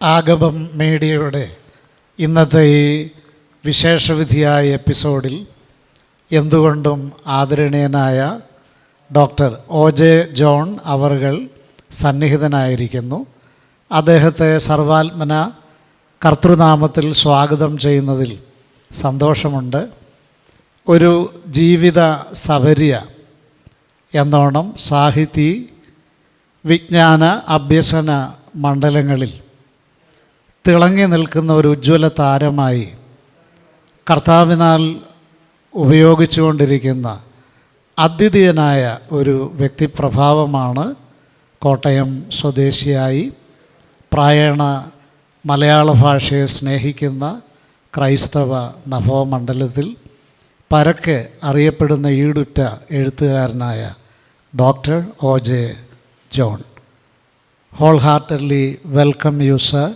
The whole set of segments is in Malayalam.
ആഗമം മീഡിയയുടെ ഇന്നത്തെ ഈ വിശേഷവിധിയായ എപ്പിസോഡിൽ എന്തുകൊണ്ടും ആദരണീയനായ ഡോക്ടർ OJ ജോൺ അവർകൾ സന്നിഹിതനായിരിക്കുന്നു. അദ്ദേഹത്തെ സർവാത്മന കർത്തൃനാമത്തിൽ സ്വാഗതം ചെയ്യുന്നതിൽ സന്തോഷമുണ്ട്. ഒരു ജീവിത സബര്യ എന്നോണം സാഹിത്യ വിജ്ഞാന അഭ്യസന മണ്ഡലങ്ങളിൽ തിളങ്ങി നിൽക്കുന്ന ഒരു ഉജ്ജ്വല താരമായി കർത്താവിനാൽ ഉപയോഗിച്ചുകൊണ്ടിരിക്കുന്ന അദ്വിതീയനായ ഒരു വ്യക്തിപ്രഭാവമാണ് കോട്ടയം സ്വദേശിയായി പ്രായണ മലയാള ഭാഷയെ സ്നേഹിക്കുന്ന ക്രൈസ്തവ നഭോമണ്ഡലത്തിൽ പരക്കെ അറിയപ്പെടുന്ന ഈടുറ്റ എഴുത്തുകാരനായ doctor OJ John. Wholeheartedly welcome you sir.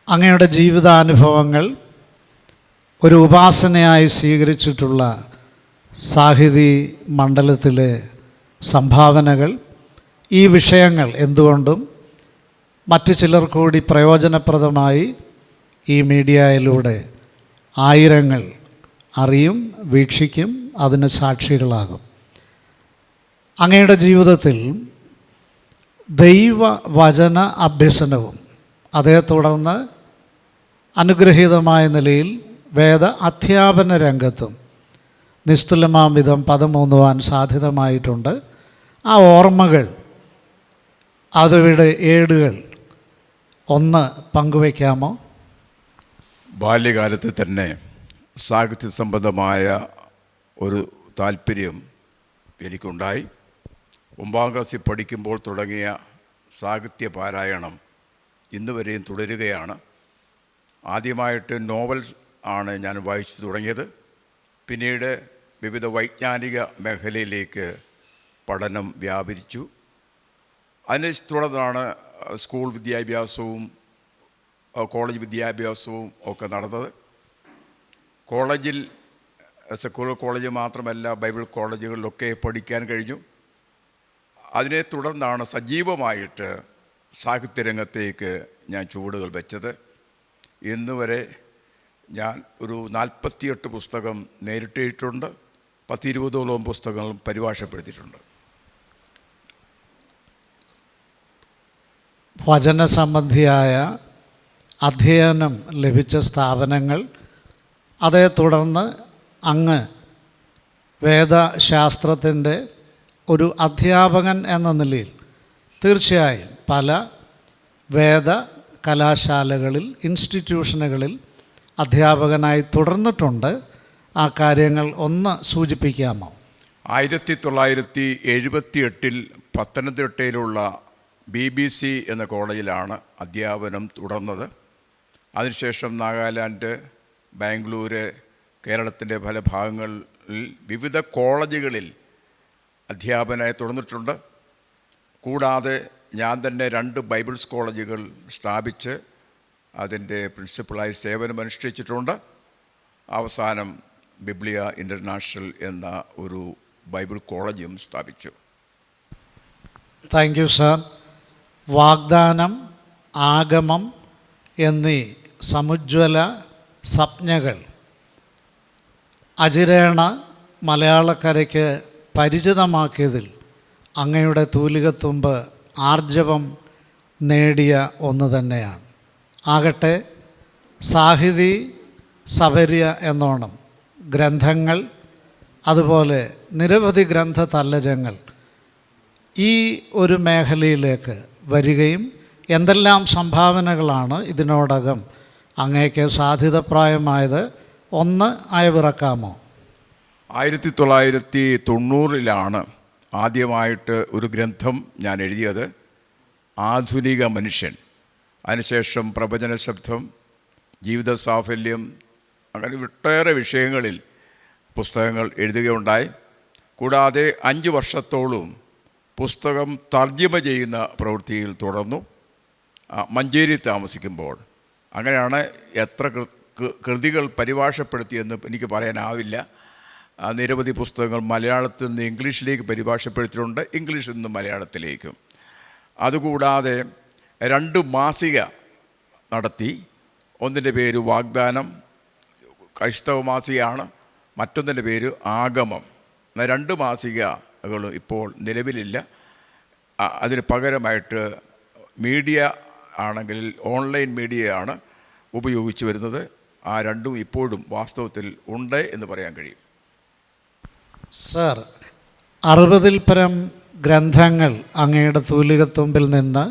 അങ്ങയുടെ ജീവിതാനുഭവങ്ങൾ, ഒരു ഉപാസനയായി സ്വീകരിച്ചിട്ടുള്ള സാഹിതി മണ്ഡലത്തിലെ സംഭാവനകൾ, ഈ വിഷയങ്ങൾ എന്തുകൊണ്ടും മറ്റു ചിലർ കൂടി പ്രയോജനപ്രദമായി ഈ മീഡിയയിലൂടെ ആയിരങ്ങൾ അറിയും, വീക്ഷിക്കും, അതിന് സാക്ഷികളാകും. അങ്ങയുടെ ജീവിതത്തിൽ ദൈവവചന അഭ്യസനവും അതേ തുടർന്ന് അനുഗ്രഹീതമായ നിലയിൽ വേദ അധ്യാപന രംഗത്തും നിസ്തുലമാംവിധം പദമൂന്നുവാൻ സാധ്യതമായിട്ടുണ്ട്. ആ ഓർമ്മകൾ, അവയുടെ ഏടുകൾ ഒന്ന് പങ്കുവയ്ക്കാമോ? ബാല്യകാലത്ത് തന്നെ സാഹിത്യ സംബന്ധമായ ഒരു താല്പര്യം എനിക്കുണ്ടായി. 9ാം ക്ലാസ്സിൽ പഠിക്കുമ്പോൾ തുടങ്ങിയ സാഹിത്യ പാരായണം ഇന്നുവരെയും തുടരുകയാണ്. ആദ്യമായിട്ട് നോവൽസ് ആണ് ഞാൻ വായിച്ചു തുടങ്ങിയത്. പിന്നീട് വിവിധ വൈജ്ഞാനിക മേഖലയിലേക്ക് പഠനം വ്യാപിച്ചു. അതിനെ തുടർന്നാണ് സ്കൂൾ വിദ്യാഭ്യാസവും കോളേജ് വിദ്യാഭ്യാസവും ഒക്കെ നടന്നത്. കോളേജിൽ സെക്കുലർ കോളേജ് മാത്രമല്ല, ബൈബിൾ കോളേജുകളിലൊക്കെ പഠിക്കാൻ കഴിഞ്ഞു. അതിനെ തുടർന്നാണ് സജീവമായിട്ട് സാഹിത്യരംഗത്തേക്ക് ഞാൻ ചുവടുകൾ വെച്ചത്. ഇന്ന് വരെ ഞാൻ ഒരു 48 പുസ്തകം നേരിട്ടെഴുതിയിട്ടുണ്ട്. 10-20ഓളം പുസ്തകങ്ങളും പരിഭാഷപ്പെടുത്തിയിട്ടുണ്ട്. വചന സംബന്ധിയായ അധ്യയനം ലഭിച്ച സ്ഥാപനങ്ങൾ, അതേ തുടർന്ന് അങ്ങ് വേദശാസ്ത്രത്തിൻ്റെ ഒരു അധ്യാപകൻ എന്ന നിലയിൽ തീർച്ചയായും പല വേദ കലാശാലകളിൽ, ഇൻസ്റ്റിറ്റ്യൂഷനുകളിൽ അധ്യാപകനായി തുടർന്നിട്ടുണ്ട്. ആ കാര്യങ്ങൾ ഒന്ന് സൂചിപ്പിക്കാമോ? 1978 പത്തനംതിട്ടയിലുള്ള BBC എന്ന കോളേജിലാണ് അധ്യാപനം തുടർന്നത്. അതിനുശേഷം നാഗാലാൻഡ്, ബാംഗ്ലൂര്, കേരളത്തിൻ്റെ പല ഭാഗങ്ങളിൽ വിവിധ കോളേജുകളിൽ അധ്യാപനമായി തുടർന്നിട്ടുണ്ട്. കൂടാതെ ഞാൻ തന്നെ 2 ബൈബിൾസ് കോളേജുകൾ സ്ഥാപിച്ച് അതിൻ്റെ പ്രിൻസിപ്പളായി സേവനമനുഷ്ഠിച്ചിട്ടുണ്ട്. അവസാനം ബിബ്ലിയ ഇൻ്റർനാഷണൽ എന്ന ഒരു ബൈബിൾ കോളേജും സ്ഥാപിച്ചു. Thank you sir. വാഗ്ദാനം, ആഗമം എന്നീ സമുജ്വല സംജ്ഞകൾ അചിരേണ മലയാളക്കരയ്ക്ക് പരിചിതമാക്കിയതിൽ അങ്ങയുടെ തൂലികത്തുമ്പ് ആർജവം നേടിയ ഒന്ന് തന്നെയാണ്. ആകട്ടെ, സാഹിതി സബര്യ എന്നോണം ഗ്രന്ഥങ്ങൾ, അതുപോലെ നിരവധി ഗ്രന്ഥ തല്ലജങ്ങൾ ഈ ഒരു മേഖലയിലേക്ക് വരികയും എന്തെല്ലാം സംഭാവനകളാണ് ഇതിനോടകം അങ്ങേക്ക് സാധ്യതപ്രായമായത് ഒന്ന് അയവിറക്കാമോ? 1990 ആദ്യമായിട്ട് ഒരു ഗ്രന്ഥം ഞാൻ എഴുതിയത്, ആധുനിക മനുഷ്യൻ. അതിനുശേഷം പ്രവചന ശബ്ദം, ജീവിത സാഫല്യം, അങ്ങനെ ഒട്ടേറെ വിഷയങ്ങളിൽ പുസ്തകങ്ങൾ എഴുതുകയുണ്ടായി. കൂടാതെ 5 വർഷത്തോളം പുസ്തകം തർജ്ജിമ ചെയ്യുന്ന പ്രവൃത്തിയിൽ തുടർന്നു. മഞ്ചേരി താമസിക്കുമ്പോൾ അങ്ങനെയാണ് എത്ര കൃതികൾ പരിഭാഷപ്പെടുത്തിയെന്ന് എനിക്ക് പറയാനാവില്ല. നിരവധി പുസ്തകങ്ങൾ മലയാളത്തിൽ നിന്ന് ഇംഗ്ലീഷിലേക്ക് പരിഭാഷപ്പെടുത്തിയിട്ടുണ്ട്, ഇംഗ്ലീഷിൽ നിന്ന് മലയാളത്തിലേക്കും. അതുകൂടാതെ 2 മാസിക നടത്തി. ഒന്നിൻ്റെ പേര് വാഗ്ദാനം, ക്രൈസ്തവ മാസികയാണ്. മറ്റൊന്നിൻ്റെ പേര് ആഗമം. 2 മാസികകൾ ഇപ്പോൾ നിലവിലില്ല. അതിന് പകരമായിട്ട് മീഡിയ ആണെങ്കിൽ ഓൺലൈൻ മീഡിയയാണ് ഉപയോഗിച്ച് വരുന്നത്. ആ രണ്ടും ഇപ്പോഴും വാസ്തവത്തിൽ ഉണ്ട് എന്ന് പറയാൻ കഴിയും. സർ, 60-ൽ പരം ഗ്രന്ഥങ്ങൾ അങ്ങയുടെ തൂലികത്തുമ്പിൽ നിന്ന്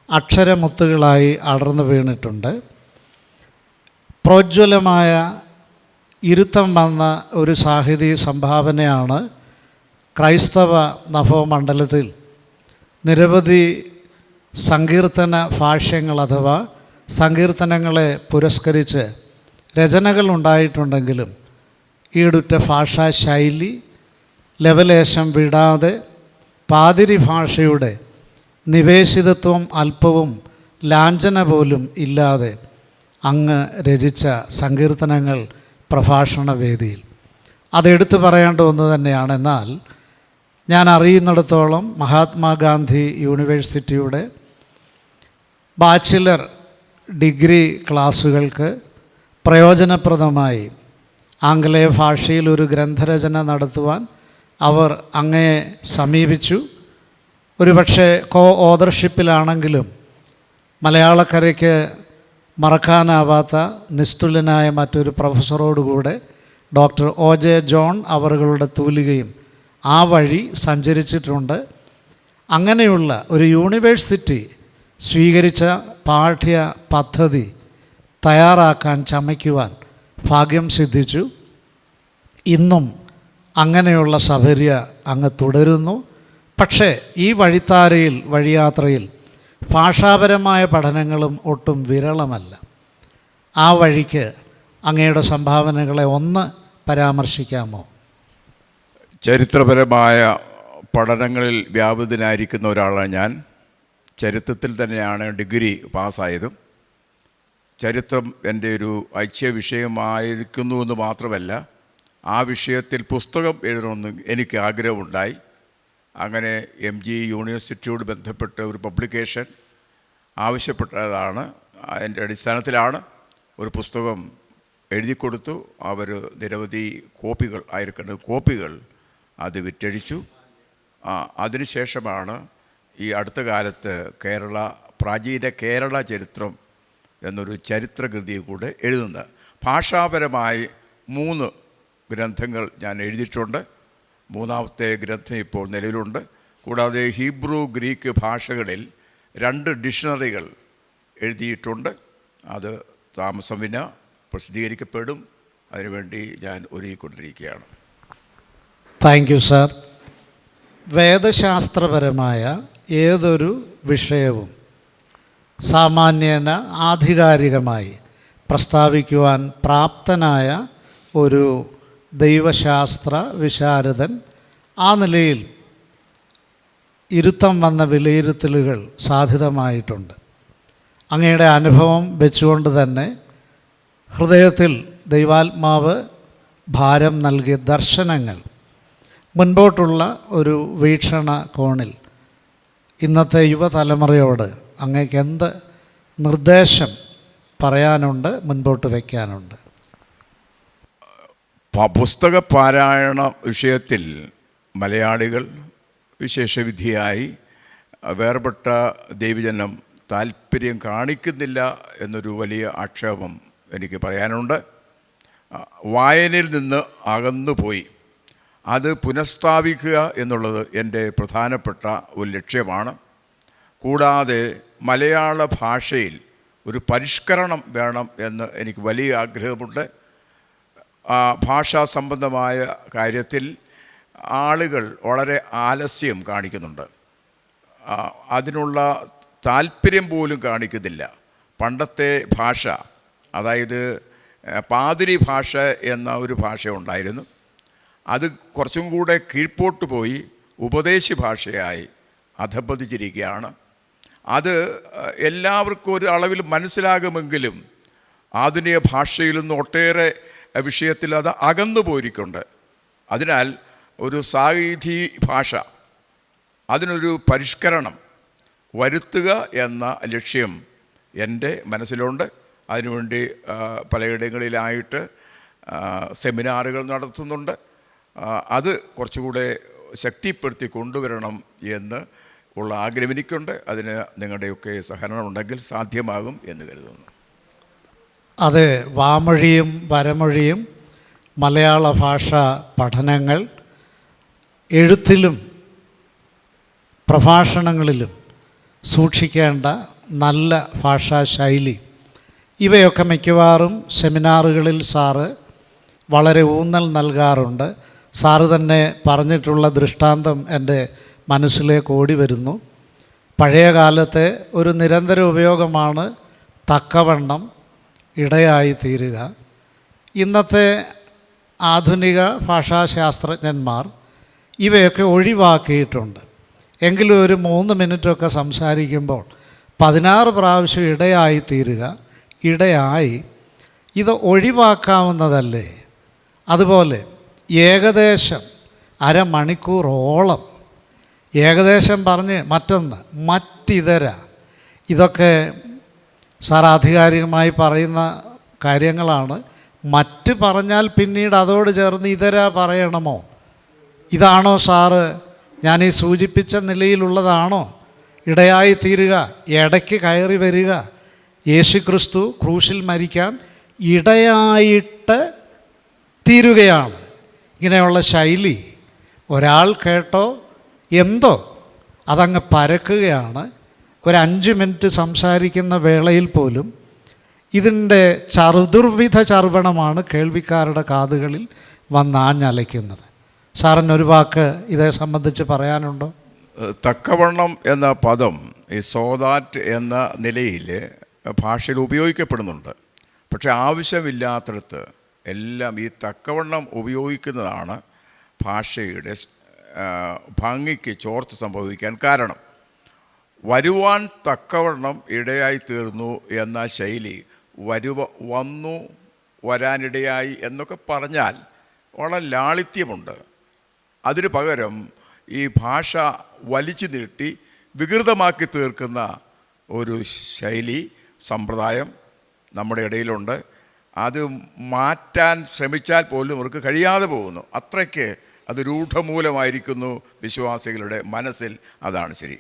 അക്ഷരമുത്തുകളായി അടർന്നു വീണിട്ടുണ്ട്. പ്രോജ്വലമായ ഇരുത്തം വന്ന ഒരു സാഹിതി സംഭാവനയാണ് ക്രൈസ്തവ നഭോമണ്ഡലത്തിൽ നിരവധി സങ്കീർത്തന ഭാഷ്യങ്ങൾ അഥവാ സങ്കീർത്തനങ്ങളെ പുരസ്കരിച്ച് രചനകൾ ഉണ്ടായിട്ടുണ്ടെങ്കിലും ഈടുറ്റ ഭാഷാ ശൈലി ലവലേശം വിടാതെ പാതിരി ഭാഷയുടെ നിവേശിതത്വം അല്പവും ലാഞ്ചന പോലും ഇല്ലാതെ അങ്ങ് രചിച്ച സങ്കീർത്തനങ്ങൾ പ്രഭാഷണ വേദിയിൽ അതെടുത്തു പറയേണ്ട ഒന്ന് തന്നെയാണ്. എന്നാൽ ഞാൻ അറിയുന്നിടത്തോളം മഹാത്മാഗാന്ധി യൂണിവേഴ്സിറ്റിയുടെ ബാച്ചിലർ ഡിഗ്രി ക്ലാസ്സുകൾക്ക് പ്രയോജനപ്രദമായി ആംഗലേയ ഭാഷയിൽ ഒരു ഗ്രന്ഥരചന നടത്തുവാൻ അവർ അങ്ങയെ സമീപിച്ചു. ഒരുപക്ഷെ ഓതർഷിപ്പിലാണെങ്കിലും മലയാളക്കരയ്ക്ക് മറക്കാനാവാത്ത നിസ്തുലനായ മറ്റൊരു പ്രൊഫസറോടുകൂടെ ഡോക്ടർ OJ ജോൺ അവറുകളുടെ തൂലികയും ആ വഴി സഞ്ചരിച്ചിട്ടുണ്ട്. അങ്ങനെയുള്ള ഒരു യൂണിവേഴ്സിറ്റി സ്വീകരിച്ച പാഠ്യ പദ്ധതി തയ്യാറാക്കാൻ ചമയ്ക്കുവാൻ ഭാഗ്യം സിദ്ധിച്ചു. ഇന്നും അങ്ങനെയുള്ള സഭര്യ അങ്ങ് തുടരുന്നു. പക്ഷേ ഈ വഴിയാത്രയിൽ ഭാഷാപരമായ പഠനങ്ങളും ഒട്ടും വിരളമല്ല. ആ വഴിക്ക് അങ്ങയുടെ സംഭാവനകളെ ഒന്ന് പരാമർശിക്കാമോ? ചരിത്രപരമായ പഠനങ്ങളിൽ വ്യാപൃതനായിരിക്കുന്ന ഒരാളാണ് ഞാൻ. ചരിത്രത്തിൽ തന്നെയാണ് ഡിഗ്രി പാസ്സായതും. ചരിത്രം എൻ്റെ ഒരു ഐച്ഛ്യ വിഷയമായിരിക്കുന്നുവെന്ന് മാത്രമല്ല, ആ വിഷയത്തിൽ പുസ്തകം എഴുതണമെന്ന് എനിക്ക് ആഗ്രഹമുണ്ടായി. അങ്ങനെ MG യൂണിവേഴ്സിറ്റിയോട് ബന്ധപ്പെട്ട ഒരു പബ്ലിക്കേഷൻ ആവശ്യപ്പെട്ടതാണ്. അതിൻ്റെ അടിസ്ഥാനത്തിലാണ് ഒരു പുസ്തകം എഴുതി കൊടുത്തു. അവർ നിരവധി കോപ്പികൾ അത് വിറ്റഴിച്ചു. അതിനുശേഷമാണ് ഈ അടുത്ത കാലത്ത് പ്രാചീന കേരള ചരിത്രം എന്നൊരു ചരിത്രകൃതി കൂടെ എഴുതുന്നത്. ഭാഷാപരമായി 3 ഗ്രന്ഥങ്ങൾ ഞാൻ എഴുതിയിട്ടുണ്ട്. 3ാമത്തെ ഗ്രന്ഥം ഇപ്പോൾ നിലവിലുണ്ട്. കൂടാതെ ഹീബ്രു ഗ്രീക്ക് ഭാഷകളിൽ 2 ഡിക്ഷണറികൾ എഴുതിയിട്ടുണ്ട്. അത് താമസമില്ല, പ്രസിദ്ധീകരിക്കപ്പെടും. അതിനുവേണ്ടി ഞാൻ ഒരുങ്ങിക്കൊണ്ടിരിക്കുകയാണ്. Thank you sir. വേദശാസ്ത്രപരമായ ഏതൊരു വിഷയവും സാമാന്യേന ആധികാരികമായി പ്രസ്താവിക്കുവാൻ പ്രാപ്തനായ ഒരു ദൈവശാസ്ത്ര വിശാരദൻ, ആ നിലയിൽ ഇരുത്തം വന്ന വിലയിരുത്തലുകൾ സാധ്യതമായിട്ടുണ്ട്. അങ്ങയുടെ അനുഭവം വെച്ചുകൊണ്ട് തന്നെ ഹൃദയത്തിൽ ദൈവാത്മാവ് ഭാരം നൽകിയ ദർശനങ്ങൾ മുൻപോട്ടുള്ള ഒരു വീക്ഷണ കോണിൽ ഇന്നത്തെ യുവതലമുറയോട് അങ്ങേക്ക് എന്ത് നിർദ്ദേശം പറയാനുണ്ട്, മുൻപോട്ട് വയ്ക്കാനുണ്ട്? പുസ്തക പാരായണ വിഷയത്തിൽ മലയാളികൾ വിശേഷവിധിയായി വേർപെട്ട ദൈവജനം താല്പര്യം കാണിക്കുന്നില്ല എന്നൊരു വലിയ ആക്ഷേപം എനിക്ക് പറയാനുണ്ട്. വായനയിൽ നിന്ന് അകന്നുപോയി. അത് പുനഃസ്ഥാപിക്കുക എന്നുള്ളത് എൻ്റെ പ്രധാനപ്പെട്ട ഒരു ലക്ഷ്യമാണ്. കൂടാതെ മലയാള ഭാഷയിൽ ഒരു പരിഷ്കരണം വേണം എന്ന് എനിക്ക് വലിയ ആഗ്രഹമുണ്ട്. ഭാഷാ സംബന്ധമായ കാര്യത്തിൽ ആളുകൾ വളരെ ആലസ്യം കാണിക്കുന്നുണ്ട്. അതിനുള്ള താല്പര്യം പോലും കാണിക്കുന്നില്ല. പണ്ടത്തെ ഭാഷ, അതായത് പാതിരി ഭാഷ എന്ന ഒരു ഭാഷ ഉണ്ടായിരുന്നു. അത് കുറച്ചും കൂടെ കീഴ്പോട്ട് പോയി ഉപദേശി ഭാഷയായി അധപ്പതിച്ചിരിക്കുകയാണ്. അത് എല്ലാവർക്കും ഒരു അളവിൽ മനസ്സിലാകുമെങ്കിലും ആധുനിക ഭാഷയിൽ നിന്ന് ഒട്ടേറെ വിഷയത്തിൽ അത് അകന്നു പോയിരിക്കുന്നുണ്ട്. അതിനാൽ ഒരു സാഹിതി ഭാഷ, അതിനൊരു പരിഷ്കരണം വരുത്തുക എന്ന ലക്ഷ്യം എൻ്റെ മനസ്സിലുണ്ട്. അതിനുവേണ്ടി പലയിടങ്ങളിലായിട്ട് സെമിനാറുകൾ നടത്തുന്നുണ്ട്. അത് കുറച്ചുകൂടെ ശക്തിപ്പെടുത്തി കൊണ്ടുവരണം എന്ന് ഉള്ള ആഗ്രഹം എനിക്കുണ്ട്. അതിന് നിങ്ങളുടെയൊക്കെ സഹകരണം ഉണ്ടെങ്കിൽ സാധ്യമാകും എന്ന് കരുതുന്നു. അത് വാമൊഴിയും വരമൊഴിയും മലയാള ഭാഷാ പഠനങ്ങൾ എഴുത്തിലും പ്രഭാഷണങ്ങളിലും സൂക്ഷിക്കേണ്ട നല്ല ഭാഷാശൈലി, ഇവയൊക്കെ മിക്കവാറും സെമിനാറുകളിൽ സാറ് വളരെ ഊന്നൽ നൽകാറുണ്ട്. സാറ് തന്നെ പറഞ്ഞിട്ടുള്ള ദൃഷ്ടാന്തം എൻ്റെ മനസ്സിലേക്ക് ഓടി വരുന്നു. പഴയ കാലത്തെ ഒരു നിരന്തര ഉപയോഗമാണ് തക്കവണ്ണം ഇടയായി തീരുക. ഇന്നത്തെ ആധുനിക ഭാഷാശാസ്ത്രജ്ഞന്മാർ ഇവയൊക്കെ ഒഴിവാക്കിയിട്ടുണ്ട്. എങ്കിലും ഒരു 3 മിനിറ്റൊക്കെ സംസാരിക്കുമ്പോൾ 16 പ്രാവശ്യം ഇടയായി തീരുക, ഇടയായി, ഇത് ഒഴിവാക്കാവുന്നതല്ലേ? അതുപോലെ ഏകദേശം അരമണിക്കൂറോളം ഏകദേശം പറഞ്ഞ് മറ്റൊന്ന് മറ്റിതര, ഇതൊക്കെ സാർ ആധികാരികമായി പറയുന്ന കാര്യങ്ങളാണ്. മറ്റ് പറഞ്ഞാൽ പിന്നീട് അതോട് ചേർന്ന് ഇതര പറയണമോ? ഇതാണോ സാറ് ഞാൻ ഈ സൂചിപ്പിച്ച നിലയിലുള്ളതാണോ? ഇടയായി തീരുക, ഇടയ്ക്ക് കയറി വരിക. യേശുക്രിസ്തു ക്രൂശിൽ മരിക്കാൻ ഇടയായിട്ട് തീരുകയാണ്. ഇങ്ങനെയുള്ള ശൈലി ഒരാൾ കേട്ടോ എന്തോ അതങ്ങ് പരക്കുകയാണ്. ഒരു 5 മിനിറ്റ് സംസാരിക്കുന്ന വേളയിൽ പോലും ഇതിൻ്റെ ചതുർവിധ ചർവണമാണ് കേൾവിക്കാരുടെ കാതുകളിൽ വന്നാഞ്ഞലയ്ക്കുന്നത്. സാറിനൊരു വാക്ക് ഇതേ സംബന്ധിച്ച് പറയാനുണ്ടോ? തക്കവണ്ണം എന്ന പദം ഈ സോദാറ്റ് എന്ന നിലയിൽ ഭാഷയിൽ ഉപയോഗിക്കപ്പെടുന്നുണ്ട്. പക്ഷേ ആവശ്യമില്ലാത്തടത്ത് എല്ലാം ഈ തക്കവണ്ണം ഉപയോഗിക്കുന്നതാണ് ഭാഷയുടെ ഭംഗിക്ക് ചോർച്ച സംഭവിക്കാൻ കാരണം. വരുവാൻ തക്കവണ്ണം ഇടയായി തീർന്നു എന്ന ശൈലി, വന്നു, വരാനിടയായി എന്നൊക്കെ പറഞ്ഞാൽ വളരെ ലാളിത്യമുണ്ട്. അതിന് പകരം ഈ ഭാഷ വലിച്ചു നീട്ടി വികൃതമാക്കി തീർക്കുന്ന ഒരു ശൈലി, സമ്പ്രദായം നമ്മുടെ ഇടയിലുണ്ട്. അത് മാറ്റാൻ ശ്രമിച്ചാൽ പോലും അവർക്ക് കഴിയാതെ പോകുന്നു. അത്രയ്ക്ക് അത് രൂഢമൂലമായിരിക്കുന്നു വിശ്വാസികളുടെ മനസ്സിൽ. അതാണ് ശരി.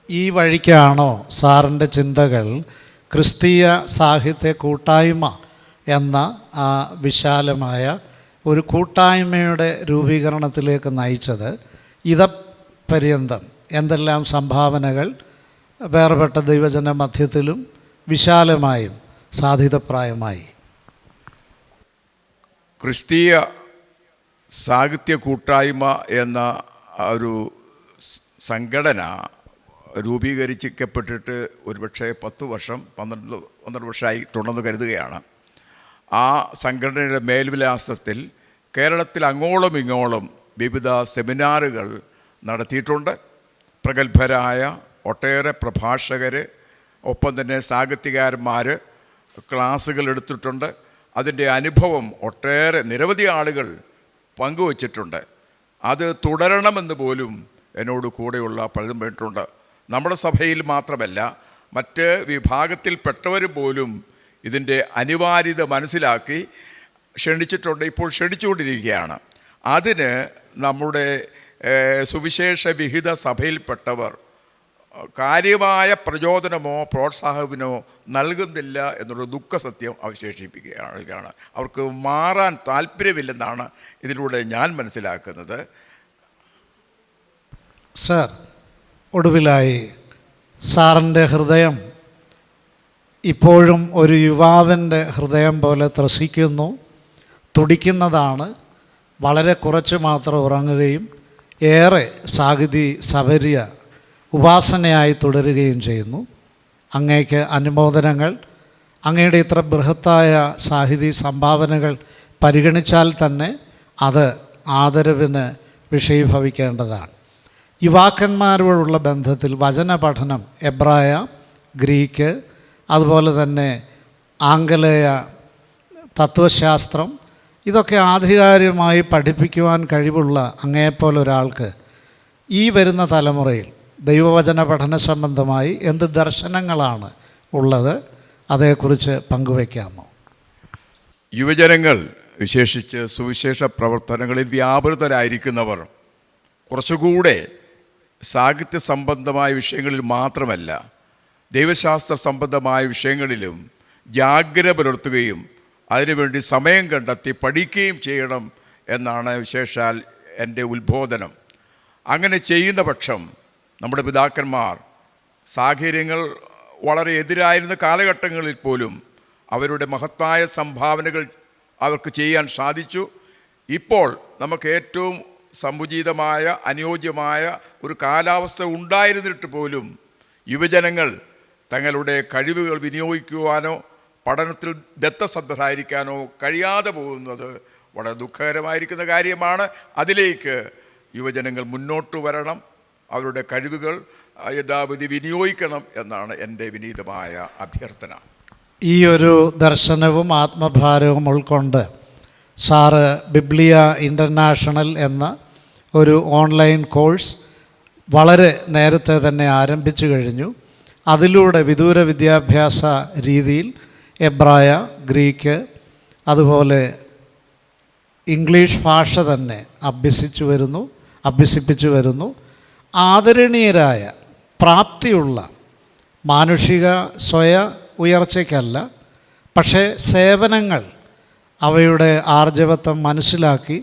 ഈ വഴിക്കാണോ സാറിൻ്റെ ചിന്തകൾ ക്രിസ്തീയ സാഹിത്യ കൂട്ടായ്മ എന്ന ആ വിശാലമായ ഒരു കൂട്ടായ്മയുടെ രൂപീകരണത്തിലേക്ക് നയിച്ചത്? ഇതപര്യന്തം എന്തെല്ലാം സംഭാവനകൾ വേർപെട്ട ദൈവജന മധ്യത്തിലും വിശാലമായും സാധിതപ്രായമായി? ക്രിസ്തീയ സാഹിത്യ കൂട്ടായ്മ എന്ന ഒരു സംഘടന രൂപീകരിക്കപ്പെട്ടിട്ട് ഒരുപക്ഷെ 10 വർഷം 12 വർഷമായിട്ടുണ്ടെന്ന് കരുതുകയാണ്. ആ സംഘടനയുടെ മേൽവിലാസത്തിൽ കേരളത്തിൽ അങ്ങോളം ഇങ്ങോളം വിവിധ സെമിനാറുകൾ നടത്തിയിട്ടുണ്ട്. പ്രഗത്ഭരായ ഒട്ടേറെ പ്രഭാഷകർ, ഒപ്പം തന്നെ സാഹിത്യകാരന്മാർ ക്ലാസ്സുകൾ എടുത്തിട്ടുണ്ട്. അതിൻ്റെ അനുഭവം ഒട്ടേറെ നിരവധി ആളുകൾ പങ്കുവച്ചിട്ടുണ്ട്. അത് തുടരണമെന്ന് പോലും എന്നോട് കൂടെയുള്ള പലരും പറഞ്ഞിട്ടുണ്ട്. നമ്മുടെ സഭയിൽ മാത്രമല്ല, മറ്റ് വിഭാഗത്തിൽപ്പെട്ടവർ പോലും ഇതിൻ്റെ അനിവാര്യത മനസ്സിലാക്കി ക്ഷണിച്ചിട്ടുണ്ട്, ഇപ്പോൾ ക്ഷണിച്ചുകൊണ്ടിരിക്കുകയാണ്. അതിന് നമ്മുടെ സുവിശേഷ വിഹിത സഭയിൽപ്പെട്ടവർ കാര്യമായ പ്രചോദനമോ പ്രോത്സാഹനമോ നൽകുന്നില്ല എന്നൊരു ദുഃഖസത്യം അവശേഷിപ്പിക്കുകയാണ്. അവർക്ക് മാറാൻ താല്പര്യമില്ലെന്നാണ് ഇതിലൂടെ ഞാൻ മനസ്സിലാക്കുന്നത്. സർ, ഒടുവിലായി സാറിൻ്റെ ഹൃദയം ഇപ്പോഴും ഒരു യുവാവിൻ്റെ ഹൃദയം പോലെ ത്രസിക്കുന്നു, തുടിക്കുന്നതാണ്. വളരെ കുറച്ച് മാത്രം ഉറങ്ങുകയും ഏറെ സാഹിതി സബര്യ ഉപാസനയായി തുടരുകയും ചെയ്യുന്നു. അങ്ങേക്ക് അനുമോദനങ്ങൾ. അങ്ങയുടെ ഇത്ര ബൃഹത്തായ സാഹിതി സംഭാവനകൾ പരിഗണിച്ചാൽ തന്നെ അത് ആദരവിന് വിഷയീഭവിക്കേണ്ടതാണ്. യുവാക്കന്മാരോടുള്ള ബന്ധത്തിൽ വചന പഠനം, എബ്രായ, ഗ്രീക്ക്, അതുപോലെ തന്നെ ആംഗലേയ തത്വശാസ്ത്രം, ഇതൊക്കെ ആധികാരികമായി പഠിപ്പിക്കുവാൻ കഴിവുള്ള അങ്ങേപ്പോലെ ഒരാൾക്ക് ഈ വരുന്ന തലമുറയിൽ ദൈവവചന പഠന സംബന്ധമായി എന്ത് ദർശനങ്ങളാണ് ഉള്ളത്? അതേക്കുറിച്ച് പങ്കുവയ്ക്കാമോ? യുവജനങ്ങൾ, വിശേഷിച്ച് സുവിശേഷ പ്രവർത്തനങ്ങളിൽ വ്യാപൃതരായിരിക്കുന്നവർ, കുറച്ചുകൂടെ സാഹിത്യ സംബന്ധമായ വിഷയങ്ങളിൽ മാത്രമല്ല ദൈവശാസ്ത്ര സംബന്ധമായ വിഷയങ്ങളിലും ജാഗ്രത പുലർത്തുകയും അതിനുവേണ്ടി സമയം കണ്ടെത്തി പഠിക്കുകയും ചെയ്യണം എന്നാണ് വിശേഷാൽ എൻ്റെ ഉത്ബോധനം. അങ്ങനെ ചെയ്യുന്ന പക്ഷം നമ്മുടെ പിതാക്കന്മാർ സാഹചര്യങ്ങൾ വളരെ എതിരായിരുന്ന കാലഘട്ടങ്ങളിൽ പോലും അവരുടെ മഹത്തായ സംഭാവനകൾ അവർക്ക് ചെയ്യാൻ സാധിച്ചു. ഇപ്പോൾ നമുക്ക് ഏറ്റവും സമുചിതമായ അനുയോജ്യമായ ഒരു കാലാവസ്ഥ ഉണ്ടായിരുന്നിട്ട് പോലും യുവജനങ്ങൾ തങ്ങളുടെ കഴിവുകൾ വിനിയോഗിക്കുവാനോ പഠനത്തിൽ ദത്തസദ്ധരായിരിക്കാനോ കഴിയാതെ പോകുന്നത് വളരെ ദുഃഖകരമായിരിക്കുന്ന കാര്യമാണ്. അതിലേക്ക് യുവജനങ്ങൾ മുന്നോട്ട് വരണം, അവരുടെ കഴിവുകൾ യഥാവിധി വിനിയോഗിക്കണം എന്നാണ് എൻ്റെ വിനീതമായ അഭ്യർത്ഥന. ഈ ഒരു ദർശനവും ആത്മഭാരവും ഉൾക്കൊണ്ട് സാറ് ബിബ്ലിയ ഇൻ്റർനാഷണൽ എന്ന ഒരു ഓൺലൈൻ കോഴ്സ് വളരെ നേരത്തെ തന്നെ ആരംഭിച്ചു കഴിഞ്ഞു. അതിലൂടെ വിദൂര വിദ്യാഭ്യാസ രീതിയിൽ എബ്രായ, ഗ്രീക്ക്, അതുപോലെ ഇംഗ്ലീഷ് ഭാഷ തന്നെ അഭ്യസിപ്പിച്ചു വരുന്നു. ആദരണീയരായ, പ്രാപ്തിയുള്ള, മാനുഷിക സ്വയ ഉയർച്ചയ്ക്കല്ല, പക്ഷേ സേവനങ്ങൾ, അവയുടെ ആർജവത്വം മനസ്സിലാക്കി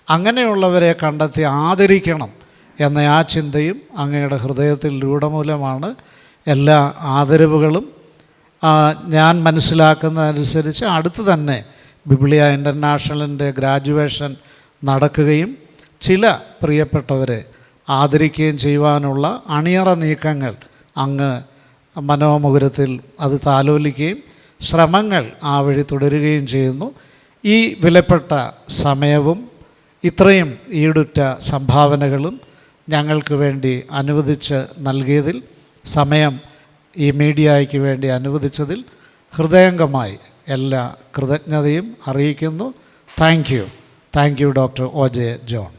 അങ്ങനെയുള്ളവരെ കണ്ടെത്തി ആദരിക്കണം എന്ന ആ ചിന്തയും അങ്ങയുടെ ഹൃദയത്തിൽ രൂഢമൂലമാണ്. എല്ലാ ആദരവുകളും ഞാൻ മനസ്സിലാക്കുന്നതനുസരിച്ച് അടുത്ത് തന്നെ ബിബ്ലിയ ഇൻ്റർനാഷണലിൻ്റെ ഗ്രാജുവേഷൻ നടക്കുകയും ചില പ്രിയപ്പെട്ടവരെ ആദരിക്കുകയും ചെയ്യുവാനുള്ള അണിയറ നീക്കങ്ങൾ അങ്ങ് മനോമുകുരത്തിൽ അത് താലോലിക്കുകയും ശ്രമങ്ങൾ ആ വഴി തുടരുകയും ചെയ്യുന്നു. ഈ വിലപ്പെട്ട സമയവും ഇത്രയും ഈടുറ്റ സംഭാവനകളും ഞങ്ങൾക്ക് വേണ്ടി അനുവദിച്ച് നൽകിയതിൽ, സമയം ഈ മീഡിയയ്ക്ക് വേണ്ടി അനുവദിച്ചതിൽ ഹൃദയംഗമായി എല്ലാ കൃതജ്ഞതയും അറിയിക്കുന്നു. Thank you doctor O J. John.